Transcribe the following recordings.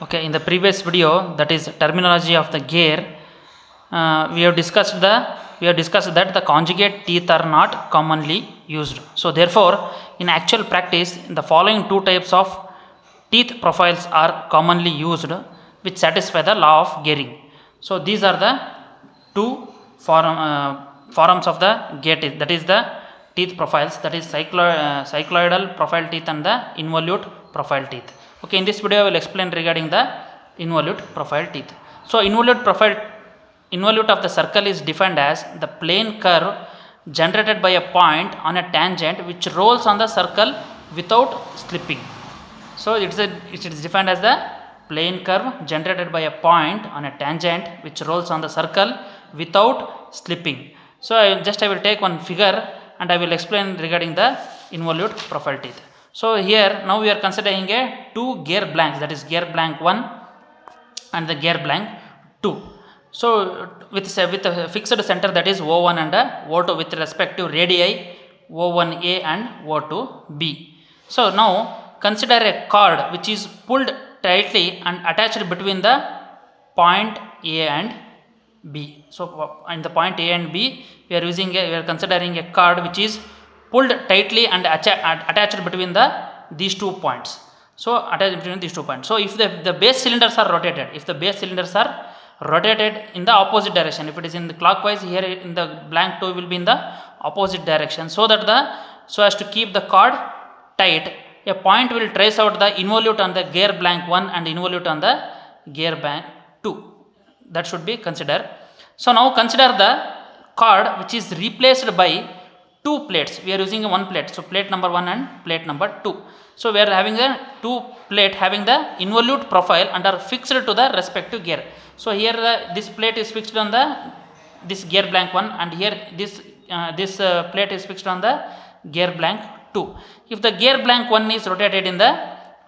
Okay, in the previous video, that is terminology of the gear, we have discussed that the conjugate teeth are not commonly used. So therefore, in actual practice, the following two types of teeth profiles are commonly used, which satisfy the law of gearing. So these are the two forms of the gear teeth, that is the teeth profiles, that is cycloidal profile teeth and the involute profile teeth. Okay, in this video I will explain regarding the involute profile teeth. So involute of the circle is defined as the plane curve generated by a point on a tangent which rolls on the circle without slipping. So it is defined as the plane curve generated by a point on a tangent which rolls on the circle without slipping. So I will take one figure and I will explain regarding the involute profile teeth. So here now we are considering two gear blanks, that is gear blank 1 and the gear blank 2. So with a fixed center, that is O1 and O2 with respect to radii O1A and O2B. So now consider a cord which is pulled tightly and attached between the point A and B. So in the point A and B, we are considering a cord which is pulled tightly and attached between these 2 points. So attached between these 2 points. So if the base cylinders are rotated, in the opposite direction, if it is in the clockwise, here in the blank 2 will be in the opposite direction, so as to keep the cord tight, a point will trace out the involute on the gear blank 1 and involute on the gear blank 2. That should be considered. So now consider the cord which is replaced by 2 plates. We are using one plate, so plate number 1 and plate number 2. So we are having the 2 plate having the involute profile and are fixed to the respective gear. So here this plate is fixed on this gear blank 1 and here this plate is fixed on the gear blank 2. If the gear blank 1 is rotated in the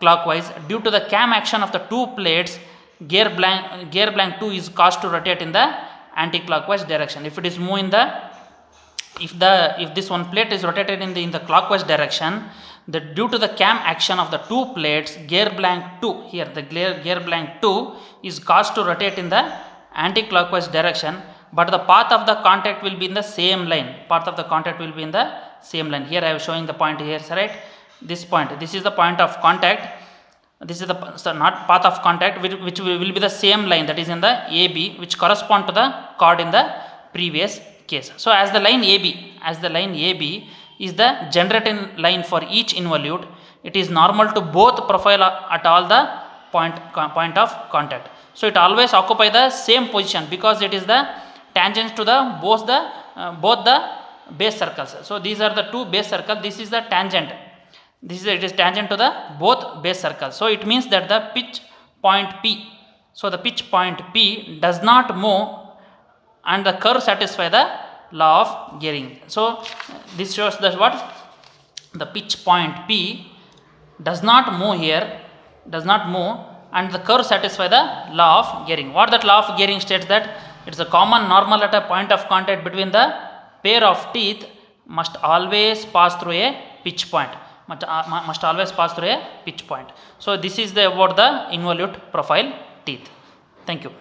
clockwise, due to the cam action of the 2 plates, gear blank 2 is caused to rotate in the anti-clockwise direction. If it is moving if this one plate is rotated in the clockwise direction, due to the cam action of the 2 plates, gear blank 2, here the gear blank 2 is caused to rotate in the anti-clockwise direction, but the path of the contact will be in the same line. Here I am showing the point here, right? This point, this is the point of contact. This is not path of contact, which will be the same line, that is in the AB, which correspond to the cord in the previous case. So as the line AB is the generating line for each involute, it is normal to both profile at all the point of contact. So it always occupy the same position because it is the tangent to both the base circles. So these are the 2 base circles. This is the tangent. It is tangent to the both base circles. So it means that the pitch point P. So the pitch point P does not move and the curve satisfy the law of gearing. So this shows that what the pitch point P does not move and the curve satisfy the law of gearing. What that law of gearing states that it is a common normal at a point of contact between the pair of teeth must always pass through a pitch point. So this is about the involute profile teeth. Thank you.